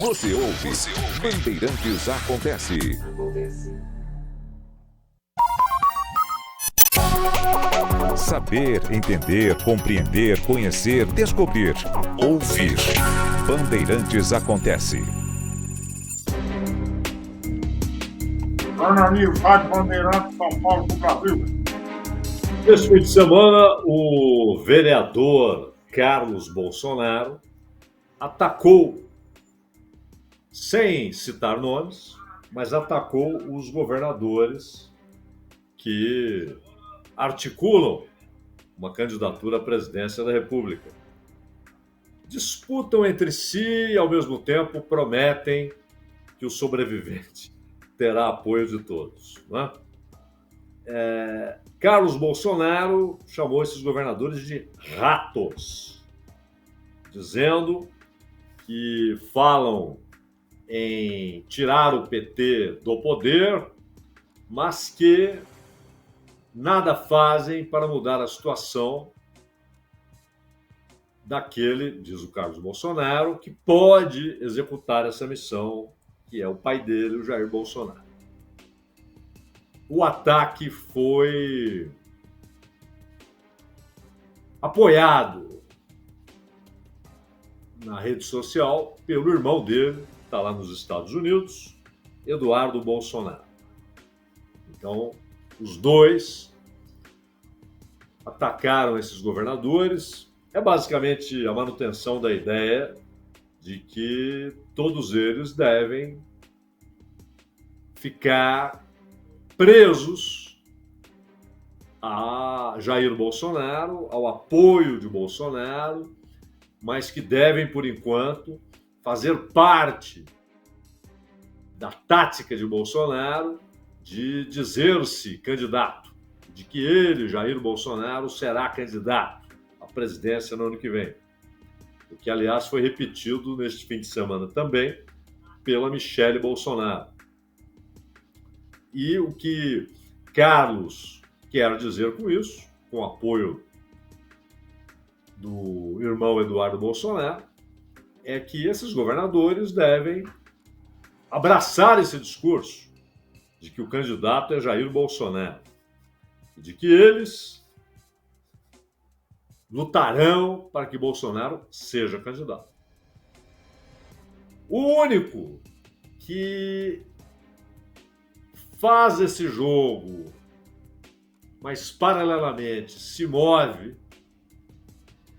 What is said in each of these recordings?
Você ouve Bandeirantes Acontece. Saber, entender, compreender, conhecer, descobrir. Ouvir. Bandeirantes Acontece. Jornalismo, Rádio Bandeirantes, São Paulo do Brasil. Neste fim de semana, o vereador Carlos Bolsonaro atacou, sem citar nomes, mas atacou os governadores que articulam uma candidatura à presidência da República. Disputam entre si e, ao mesmo tempo, prometem que o sobrevivente terá apoio de todos. Não é? Carlos Bolsonaro chamou esses governadores de ratos, dizendo que falam em tirar o PT do poder, mas que nada fazem para mudar a situação daquele, diz o Carlos Bolsonaro, que pode executar essa missão, que é o pai dele, o Jair Bolsonaro. O ataque foi apoiado na rede social pelo irmão dele, que está lá nos Estados Unidos, Eduardo Bolsonaro. Então, os dois atacaram esses governadores. É basicamente a manutenção da ideia de que todos eles devem ficar presos a Jair Bolsonaro, ao apoio de Bolsonaro, mas que devem, por enquanto, fazer parte da tática de Bolsonaro de dizer-se candidato, de que ele, Jair Bolsonaro, será candidato à presidência no ano que vem. O que, aliás, foi repetido neste fim de semana também pela Michele Bolsonaro. E o que Carlos quer dizer com isso, com apoio do irmão Eduardo Bolsonaro, é que esses governadores devem abraçar esse discurso de que o candidato é Jair Bolsonaro, e de que eles lutarão para que Bolsonaro seja candidato. O único que faz esse jogo, mas paralelamente se move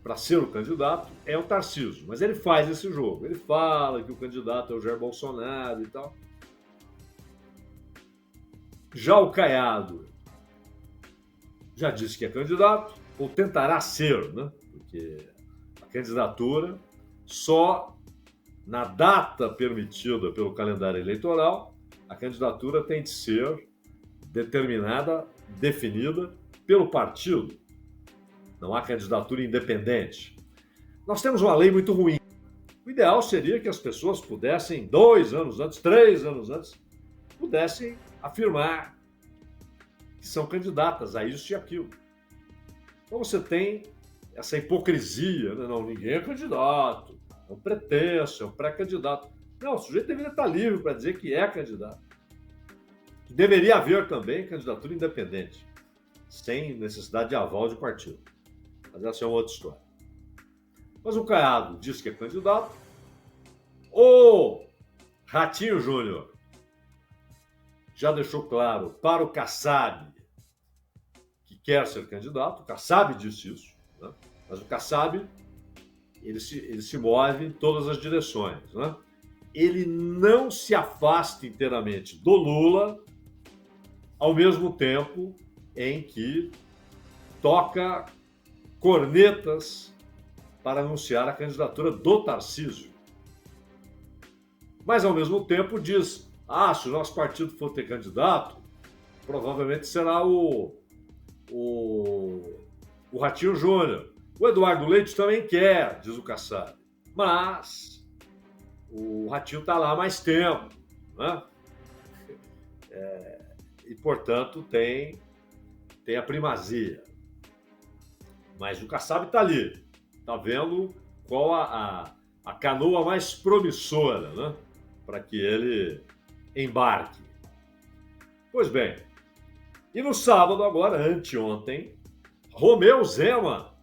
para ser o candidato, é o Tarcísio. Mas ele faz esse jogo. Ele fala que o candidato é o Jair Bolsonaro e tal. Já o Caiado já disse que é candidato, ou tentará ser, né? Porque a candidatura só na data permitida pelo calendário eleitoral, a candidatura tem de ser determinada, definida pelo partido. Não há candidatura independente. Nós temos uma lei muito ruim. O ideal seria que as pessoas pudessem, 2 anos antes, 3 anos antes, pudessem afirmar que são candidatas a isso e aquilo. Então você tem essa hipocrisia, né? Não, ninguém é candidato, é um pretenso, é um pré-candidato. Não, o sujeito deveria estar livre para dizer que é candidato. Deveria haver também candidatura independente, sem necessidade de aval de partido. Mas essa é uma outra história. Mas o Caiado diz que é candidato. O Ratinho Júnior já deixou claro para o Kassab que quer ser candidato. O Kassab disse isso, né? Mas o Kassab ele se move em todas as direções, né? Ele não se afasta inteiramente do Lula, ao mesmo tempo em que toca cornetas para anunciar a candidatura do Tarcísio. Mas, ao mesmo tempo, diz: se o nosso partido for ter candidato, provavelmente será o Ratinho Júnior. O Eduardo Leite também quer, diz o Kassab, mas o Ratinho está lá há mais tempo, né? E, portanto, tem a primazia. Mas o Kassab está ali, está vendo qual a a canoa mais promissora, né, para que ele embarque. Pois bem, e no sábado, agora, anteontem, Romeu Zema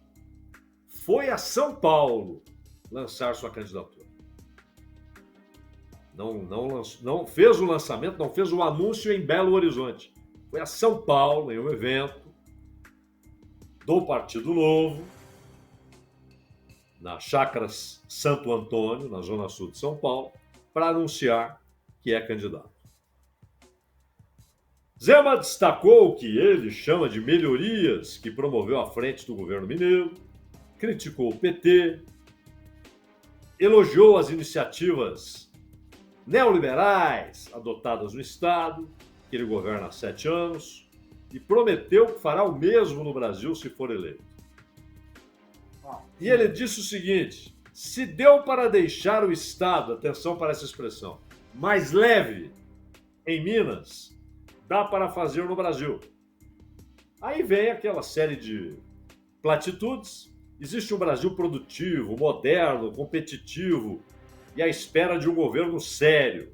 foi a São Paulo lançar sua candidatura. Não fez o lançamento, não fez o anúncio em Belo Horizonte. Foi a São Paulo, em um evento do Partido Novo, na Chácara Santo Antônio, na zona sul de São Paulo, para anunciar que é candidato. Zema destacou o que ele chama de melhorias que promoveu à frente do governo mineiro, criticou o PT, elogiou as iniciativas neoliberais adotadas no Estado, que ele governa há 7 anos, e prometeu que fará o mesmo no Brasil se for eleito. E ele disse o seguinte: se deu para deixar o Estado, atenção para essa expressão, mais leve em Minas, dá para fazer no Brasil. Aí vem aquela série de platitudes. Existe um Brasil produtivo, moderno, competitivo e à espera de um governo sério.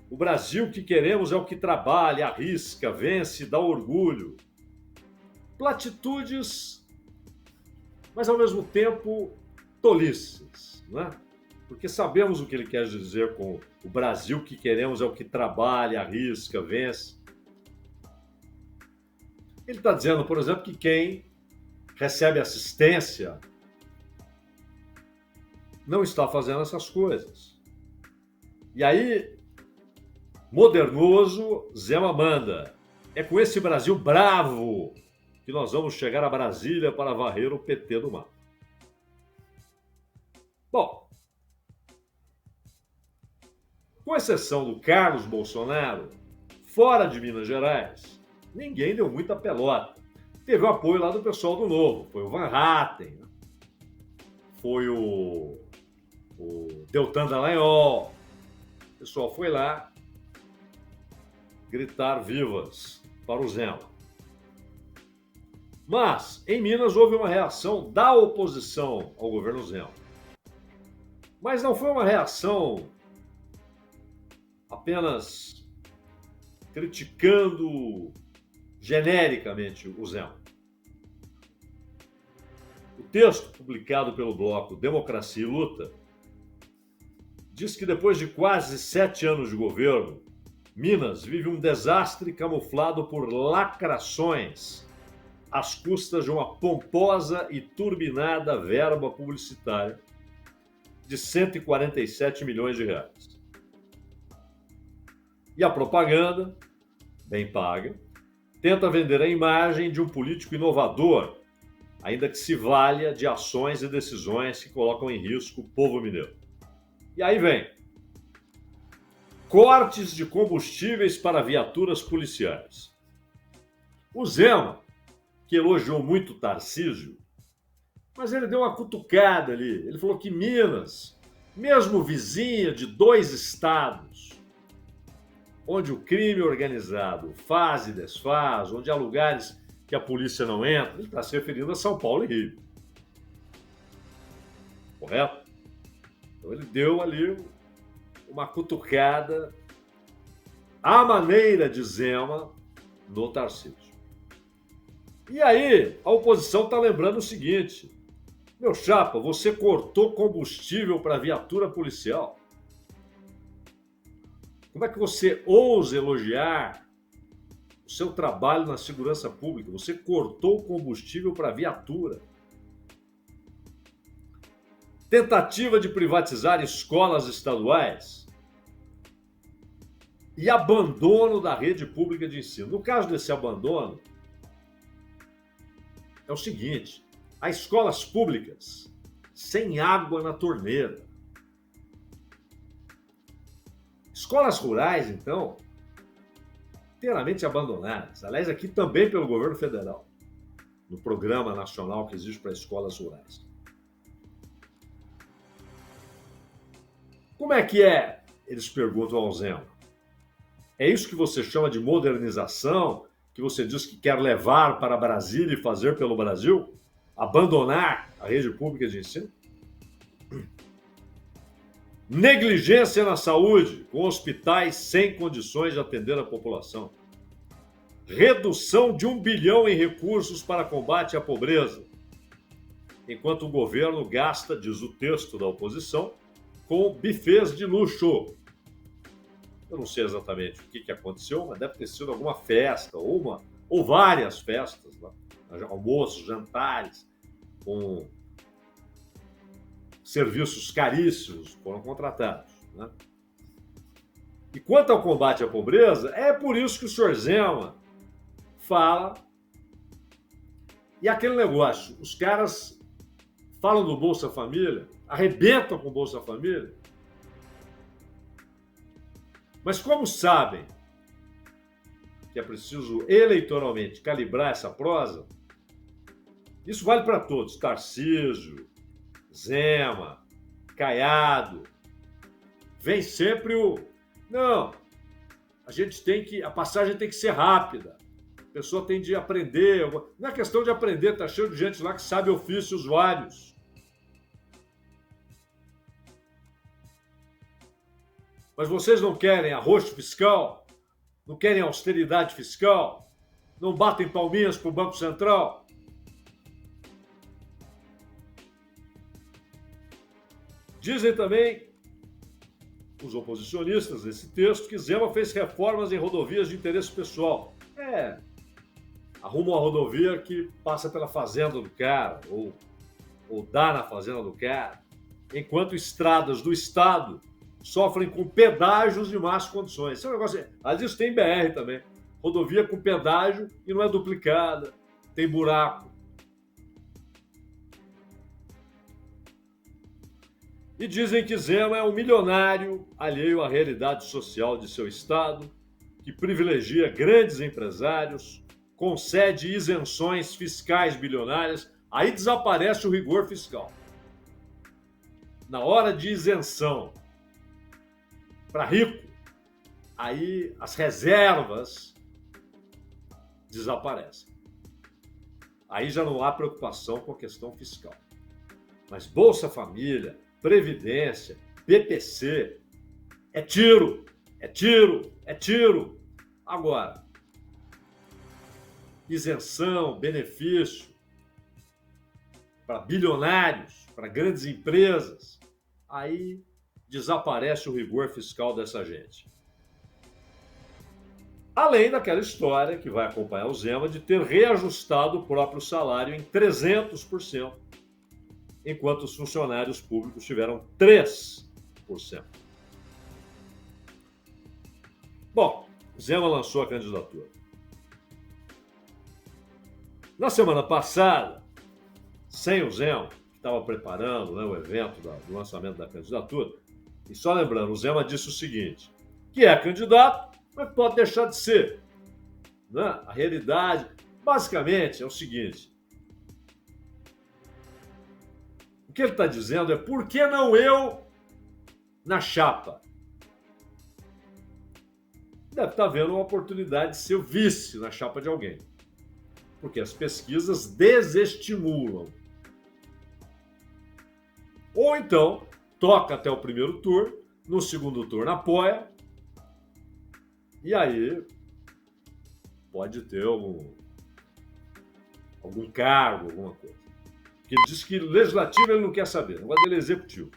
O Brasil que queremos é o que trabalha, arrisca, vence, dá orgulho. Platitudes, mas ao mesmo tempo tolices, né? Porque sabemos o que ele quer dizer com o Brasil que queremos é o que trabalha, arrisca, vence. Ele está dizendo, por exemplo, que quem recebe assistência não está fazendo essas coisas. E aí, modernoso, Zema manda: é com esse Brasil bravo que nós vamos chegar a Brasília para varrer o PT do mapa. Bom, com exceção do Carlos Bolsonaro, fora de Minas Gerais, ninguém deu muita pelota. Teve o apoio lá do pessoal do Novo. Foi o Van Hatten, foi o Deltan Dallagnol. O pessoal foi lá gritar vivas para o Zema. Mas, em Minas, houve uma reação da oposição ao governo Zema. Mas não foi uma reação apenas criticando genericamente o Zema. O texto publicado pelo bloco Democracia e Luta diz que depois de quase 7 anos de governo, Minas vive um desastre camuflado por lacrações às custas de uma pomposa e turbinada verba publicitária de 147 milhões de reais. E a propaganda, bem paga, tenta vender a imagem de um político inovador, ainda que se valha de ações e decisões que colocam em risco o povo mineiro. E aí vem: cortes de combustíveis para viaturas policiais. O Zema, que elogiou muito Tarcísio, mas ele deu uma cutucada ali. Ele falou que Minas, mesmo vizinha de 2 estados, onde o crime organizado faz e desfaz, onde há lugares que a polícia não entra, ele está se referindo a São Paulo e Rio. Correto? Então ele deu ali uma cutucada à maneira de Zema no Tarcísio. E aí, a oposição está lembrando o seguinte: meu chapa, você cortou combustível para viatura policial. Como é que você ousa elogiar o seu trabalho na segurança pública? Você cortou o combustível para viatura. Tentativa de privatizar escolas estaduais e abandono da rede pública de ensino. No caso desse abandono, é o seguinte: há escolas públicas sem água na torneira. Escolas rurais, então, inteiramente abandonadas. Aliás, aqui também pelo governo federal, no programa nacional que existe para escolas rurais. Como é que é? Eles perguntam ao Zema. É isso que você chama de modernização, que você diz que quer levar para Brasília e fazer pelo Brasil? Abandonar a rede pública de ensino? Negligência na saúde, com hospitais sem condições de atender a população. Redução de 1 bilhão em recursos para combate à pobreza, enquanto o governo gasta, diz o texto da oposição, com bufês de luxo. Eu não sei exatamente o que aconteceu, mas deve ter sido alguma festa, ou várias festas, né? Almoços, jantares, com serviços caríssimos foram contratados, né? E quanto ao combate à pobreza, é por isso que o senhor Zema fala. E aquele negócio, os caras falam do Bolsa Família, arrebentam com o Bolsa Família, mas como sabem que é preciso eleitoralmente calibrar essa prosa, isso vale para todos, Tarcísio, Zema, Caiado, vem sempre não, a passagem tem que ser rápida, a pessoa tem de aprender, não é questão de aprender, tá cheio de gente lá que sabe ofícios vários. Mas vocês não querem arroxo fiscal? Não querem austeridade fiscal? Não batem palminhas para o Banco Central? Dizem também os oposicionistas nesse texto que Zema fez reformas em rodovias de interesse pessoal. Arruma uma rodovia que passa pela fazenda do cara, ou dá na fazenda do cara, enquanto estradas do Estado sofrem com pedágios de más condições. Esse é um negócio. Às vezes tem BR também. Rodovia com pedágio e não é duplicada, tem buraco. E dizem que Zema é um milionário alheio à realidade social de seu estado, que privilegia grandes empresários, concede isenções fiscais bilionárias, aí desaparece o rigor fiscal. Na hora de isenção para rico, aí as reservas desaparecem. Aí já não há preocupação com a questão fiscal. Mas Bolsa Família, Previdência, BPC, é tiro, é tiro, é tiro. Agora, isenção, benefício para bilionários, para grandes empresas, aí desaparece o rigor fiscal dessa gente. Além daquela história que vai acompanhar o Zema de ter reajustado o próprio salário em 300%, enquanto os funcionários públicos tiveram 3%. Bom, Zema lançou a candidatura. Na semana passada, sem o Zema, que estava preparando, né, o evento do lançamento da candidatura, e só lembrando, o Zema disse o seguinte, que é candidato, mas pode deixar de ser. Né? A realidade, basicamente, é o seguinte. O que ele está dizendo é, por que não eu na chapa? Deve estar vendo uma oportunidade de ser o vice na chapa de alguém. Porque as pesquisas desestimulam. Ou então, toca até o primeiro turno, no segundo turno apoia, e aí pode ter algum cargo, alguma coisa. Porque ele diz que legislativo ele não quer saber, não gosta dele executivo.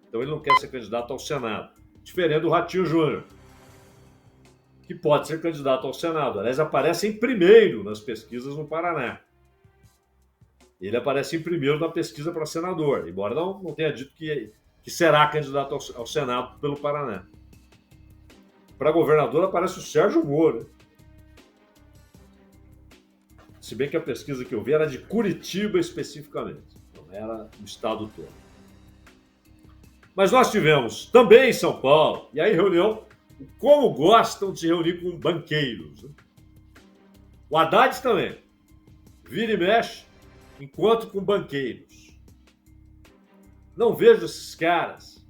Então ele não quer ser candidato ao Senado. Diferente do Ratinho Júnior, que pode ser candidato ao Senado. Aliás, aparece em primeiro nas pesquisas no Paraná. Ele aparece em primeiro na pesquisa para senador, embora não tenha dito que será candidato ao Senado pelo Paraná. Para governador aparece o Sérgio Moro. Se bem que a pesquisa que eu vi era de Curitiba especificamente, não era do estado todo. Mas nós tivemos também em São Paulo, e aí reunião, como gostam de se reunir com banqueiros. Né? O Haddad também, vira e mexe, encontro com banqueiros. Não vejo esses caras,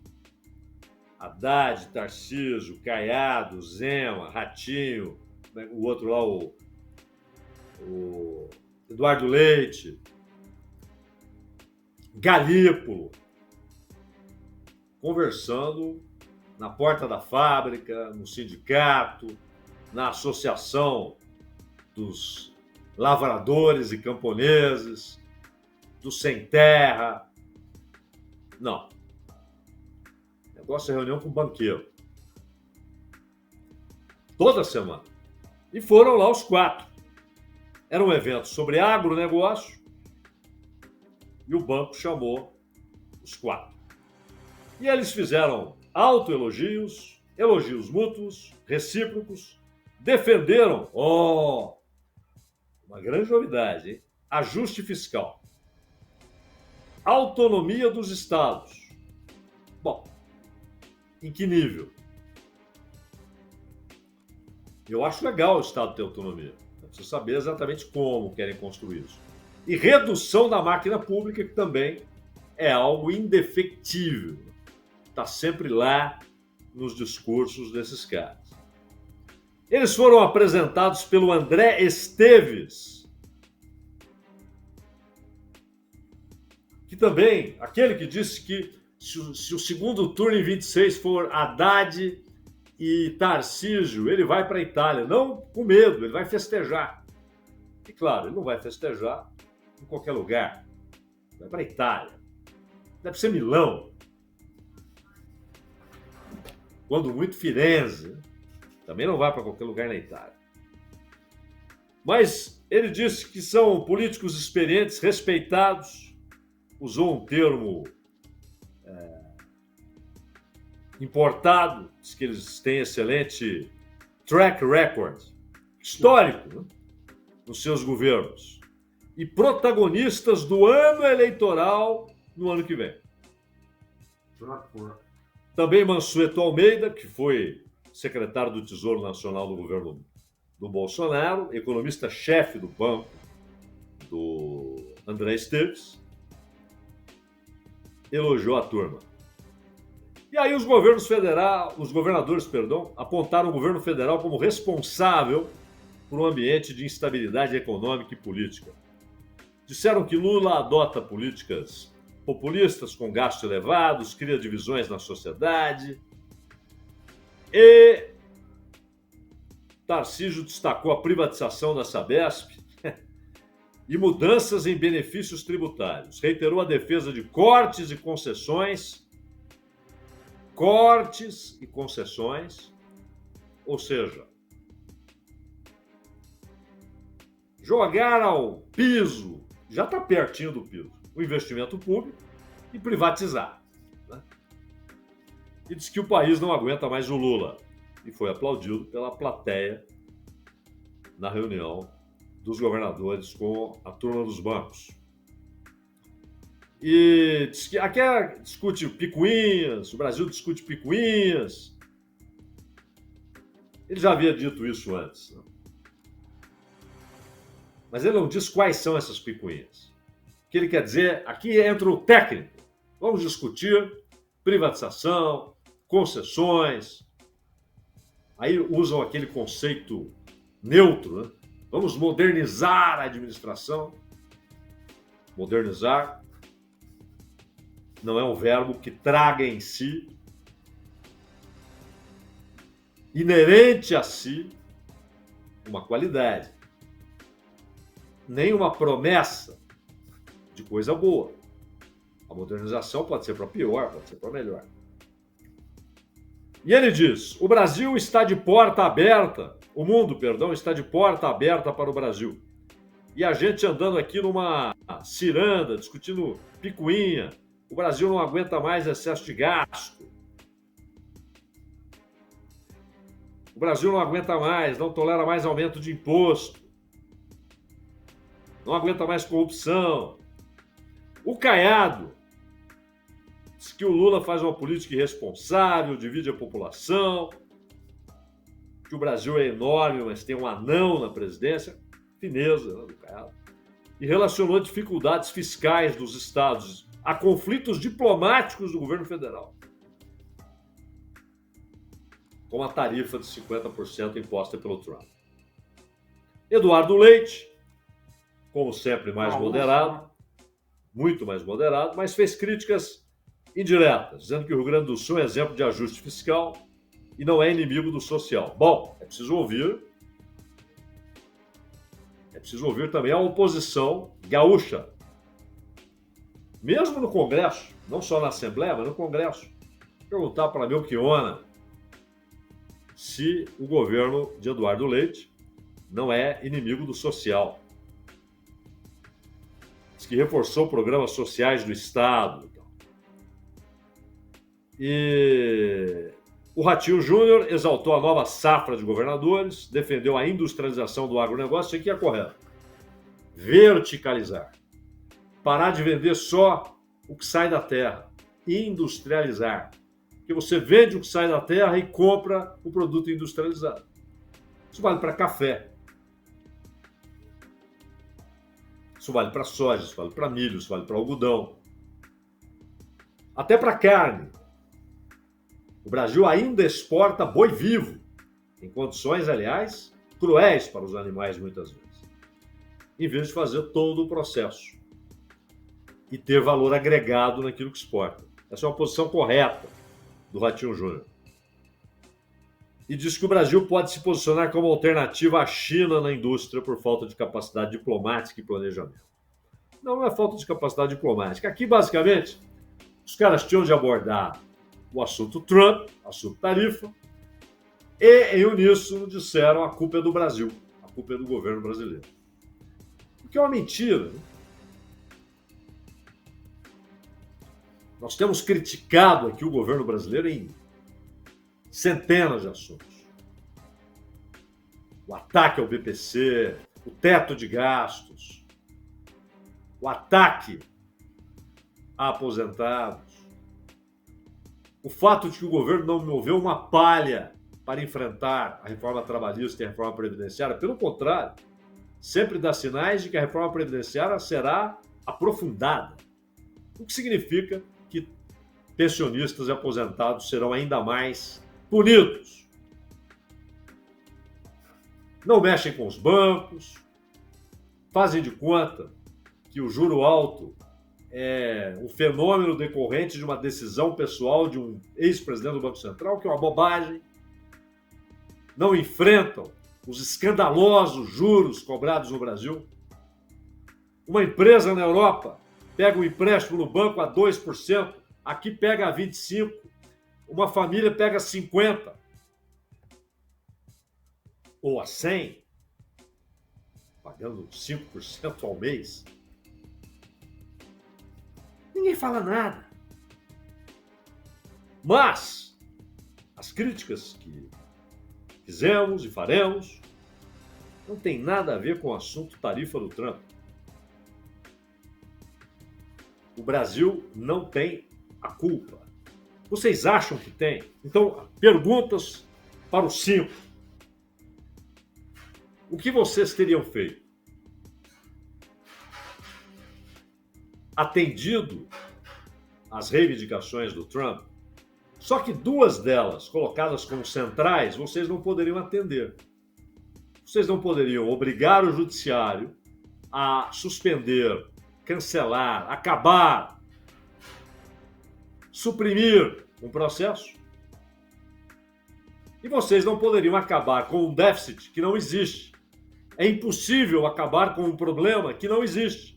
Haddad, Tarcísio, Caiado, Zema, Ratinho, o outro lá, o Eduardo Leite, Galípolo, conversando na porta da fábrica, no sindicato, na associação dos lavradores e camponeses, dos sem terra. Não. O negócio é reunião com o banqueiro. Toda semana. E foram lá os 4. Era um evento sobre agronegócio e o banco chamou os 4. E eles fizeram autoelogios, elogios mútuos, recíprocos, defenderam, uma grande novidade, hein? Ajuste fiscal, autonomia dos estados. Bom, em que nível? Eu acho legal o estado ter autonomia. Preciso saber exatamente como querem construir isso. E redução da máquina pública, que também é algo indefectível. Está sempre lá nos discursos desses caras. Eles foram apresentados pelo André Esteves, que também, aquele que disse que se o segundo turno em 26 for Haddad e Tarcísio, ele vai para a Itália. Não com medo, ele vai festejar. E claro, ele não vai festejar em qualquer lugar. Vai para a Itália. Deve ser Milão. Quando muito, Firenze. Também não vai para qualquer lugar na Itália. Mas ele disse que são políticos experientes, respeitados. Usou um termo importado, diz que eles têm excelente track record, histórico, né, nos seus governos. E protagonistas do ano eleitoral no ano que vem. Também Mansueto Almeida, que foi secretário do Tesouro Nacional do governo do Bolsonaro, economista-chefe do banco do André Esteves, elogiou a turma. E aí os governadores, apontaram o governo federal como responsável por um ambiente de instabilidade econômica e política. Disseram que Lula adota políticas populistas com gastos elevados, cria divisões na sociedade. E Tarcísio destacou a privatização da Sabesp e mudanças em benefícios tributários. Reiterou a defesa de cortes e concessões, ou seja, jogar ao piso, já está pertinho do piso, o investimento público e privatizar. Né? E diz que o país não aguenta mais o Lula. E foi aplaudido pela plateia na reunião dos governadores com a turma dos bancos. E diz que aqui discute picuinhas, o Brasil discute picuinhas. Ele já havia dito isso antes. Né? Mas ele não diz quais são essas picuinhas. O que ele quer dizer, aqui entra o técnico. Vamos discutir privatização, concessões. Aí usam aquele conceito neutro, né? Vamos modernizar a administração. Modernizar não é um verbo que traga em si, inerente a si, uma qualidade, nem uma promessa de coisa boa. A modernização pode ser para pior, pode ser para melhor. E ele diz, o Brasil está de porta aberta, o mundo, está de porta aberta para o Brasil. E a gente andando aqui numa ciranda, discutindo picuinha, o Brasil não aguenta mais excesso de gasto. O Brasil não aguenta mais, não tolera mais aumento de imposto. Não aguenta mais corrupção. O Caiado diz que o Lula faz uma política irresponsável, divide a população, que o Brasil é enorme, mas tem um anão na presidência, fineza, né, do Caiado, e relacionou dificuldades fiscais dos estados a conflitos diplomáticos do governo federal, com a tarifa de 50% imposta pelo Trump. Eduardo Leite, como sempre mais moderado, muito mais moderado, mas fez críticas indiretas, dizendo que o Rio Grande do Sul é exemplo de ajuste fiscal e não é inimigo do social. Bom, é preciso ouvir também a oposição gaúcha, mesmo no Congresso, não só na Assembleia, mas no Congresso. Perguntar para Melchiona se o governo de Eduardo Leite não é inimigo do social. Diz que reforçou programas sociais do Estado. E o Ratinho Júnior exaltou a nova safra de governadores, defendeu a industrialização do agronegócio, isso aqui é correto. Verticalizar. Parar de vender só o que sai da terra. Industrializar. Porque você vende o que sai da terra e compra o produto industrializado. Isso vale para café. Isso vale para soja, isso vale para milho, isso vale para algodão. Até para carne. O Brasil ainda exporta boi vivo, em condições, aliás, cruéis para os animais muitas vezes, em vez de fazer todo o processo e ter valor agregado naquilo que exporta. Essa é uma posição correta do Ratinho Júnior. E diz que o Brasil pode se posicionar como alternativa à China na indústria por falta de capacidade diplomática e planejamento. Não é falta de capacidade diplomática. Aqui, basicamente, os caras tinham de abordar o assunto Trump, assunto tarifa, e em uníssono disseram a culpa é do Brasil, a culpa é do governo brasileiro. O que é uma mentira. Né? Nós temos criticado aqui o governo brasileiro em centenas de assuntos. O ataque ao BPC, o teto de gastos, o ataque a aposentados, o fato de que o governo não moveu uma palha para enfrentar a reforma trabalhista e a reforma previdenciária, pelo contrário, sempre dá sinais de que a reforma previdenciária será aprofundada, o que significa que pensionistas e aposentados serão ainda mais punidos. Não mexem com os bancos, fazem de conta que o juro alto é um fenômeno decorrente de uma decisão pessoal de um ex-presidente do Banco Central, que é uma bobagem. Não enfrentam os escandalosos juros cobrados no Brasil. Uma empresa na Europa pega um empréstimo no banco a 2%, aqui pega a 25%, uma família pega 50%, ou a 100%, pagando 5% ao mês. Ninguém fala nada. Mas as críticas que fizemos e faremos não tem nada a ver com o assunto tarifa do Trump. O Brasil não tem a culpa. Vocês acham que tem? Então, perguntas para os 5. O que vocês teriam feito? Atendido às reivindicações do Trump, só que 2 delas, colocadas como centrais, vocês não poderiam atender. Vocês não poderiam obrigar o judiciário a suspender, cancelar, acabar, suprimir um processo. E vocês não poderiam acabar com um déficit que não existe. É impossível acabar com um problema que não existe.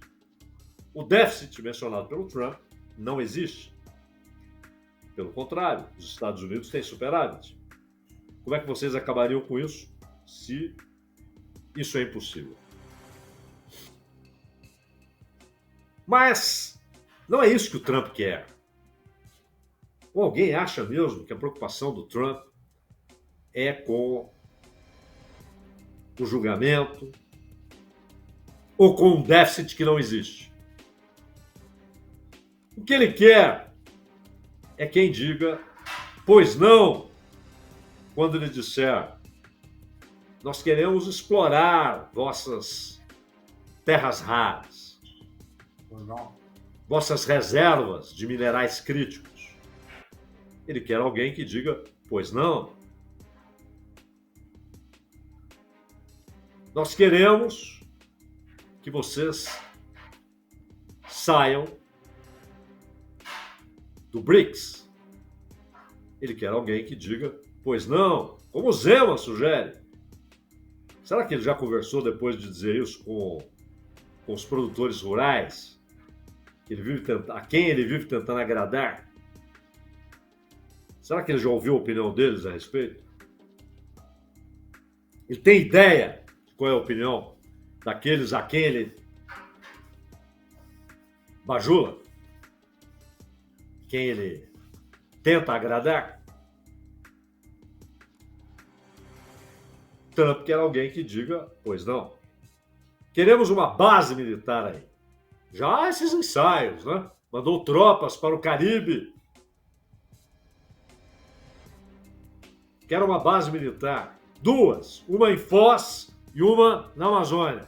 O déficit mencionado pelo Trump não existe. Pelo contrário, os Estados Unidos têm superávit. Como é que vocês acabariam com isso se isso é impossível? Mas não é isso que o Trump quer. Ou alguém acha mesmo que a preocupação do Trump é com o julgamento ou com um déficit que não existe? O que ele quer é quem diga, pois não, quando ele disser, nós queremos explorar vossas terras raras, vossas reservas de minerais críticos. Ele quer alguém que diga, pois não. Nós queremos que vocês saiam do BRICS. Ele quer alguém que diga, pois não, como Zema sugere. Será que ele já conversou depois de dizer isso com os produtores rurais, a quem ele vive tentando agradar? Será que ele já ouviu a opinião deles a respeito? Ele tem ideia de qual é a opinião daqueles a quem ele bajula? Quem ele tenta agradar? Trump quer alguém que diga, pois não. Queremos uma base militar aí. Já há esses ensaios, né? Mandou tropas para o Caribe. Quer uma base militar. 2, uma em Foz e uma na Amazônia.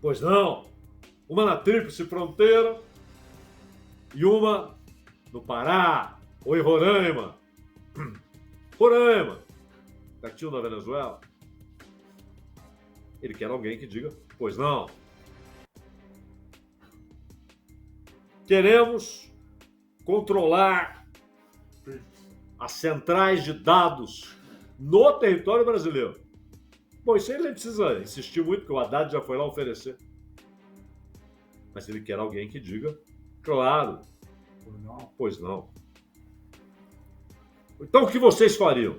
Pois não. Uma na Tríplice Fronteira e uma no Pará ou em Roraima. Roraima, pertinho da Venezuela. Ele quer alguém que diga, pois não. Queremos controlar as centrais de dados no território brasileiro. Bom, isso aí ele precisa insistir muito, porque o Haddad já foi lá oferecer. Mas ele quer alguém que diga, claro, pois não. Então, o que vocês fariam?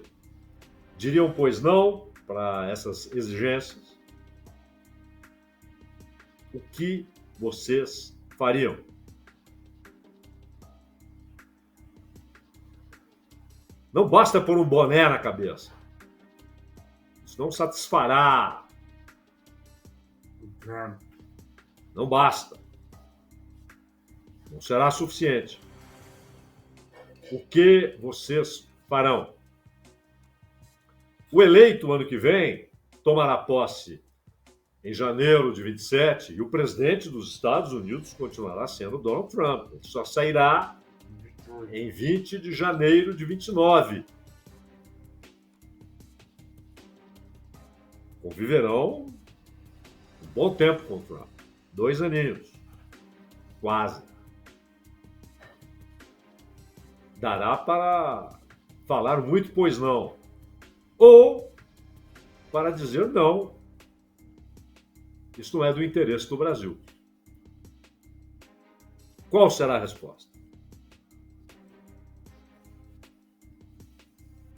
Diriam, pois não, para essas exigências? O que vocês fariam? Não basta pôr um boné na cabeça. Isso não satisfará. Não basta. Não será suficiente. O que vocês farão? O eleito, ano que vem, tomará posse em janeiro de 27 e o presidente dos Estados Unidos continuará sendo Donald Trump. Ele só sairá em 20 de janeiro de 29. Conviverão um bom tempo com o Trump. 2 aninhos. Quase. Dará para falar muito, pois não. Ou para dizer não. Isso não é do interesse do Brasil. Qual será a resposta?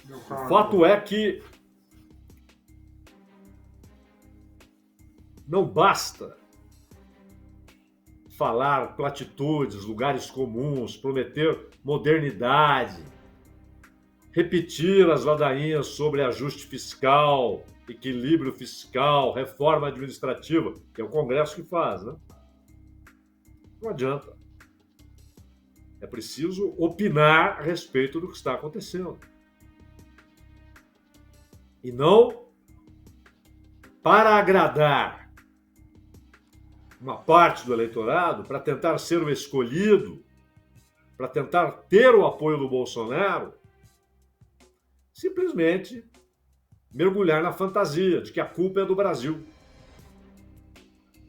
O fato é que não basta falar platitudes, lugares comuns, prometer modernidade, repetir as ladainhas sobre ajuste fiscal, equilíbrio fiscal, reforma administrativa, que é o Congresso que faz, né? Não adianta. É preciso opinar a respeito do que está acontecendo. E não para agradar uma parte do eleitorado, para tentar ser o escolhido, para tentar ter o apoio do Bolsonaro, simplesmente mergulhar na fantasia de que a culpa é do Brasil,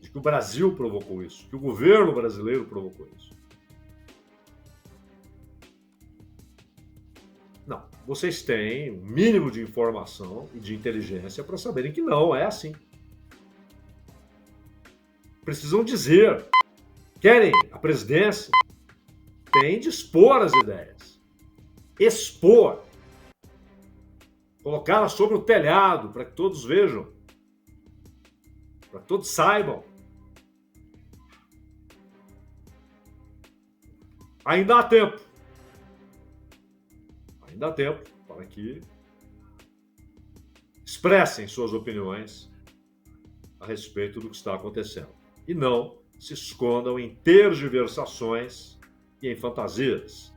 de que o Brasil provocou isso, que o governo brasileiro provocou isso. Não, vocês têm um mínimo de informação e de inteligência para saberem que não é assim. Precisam dizer, querem a presidência, tem de expor as ideias, expor, colocá-las sobre o telhado para que todos vejam, para que todos saibam. Ainda há tempo. Ainda há tempo para que expressem suas opiniões a respeito do que está acontecendo. E não se escondam em tergiversações e em fantasias.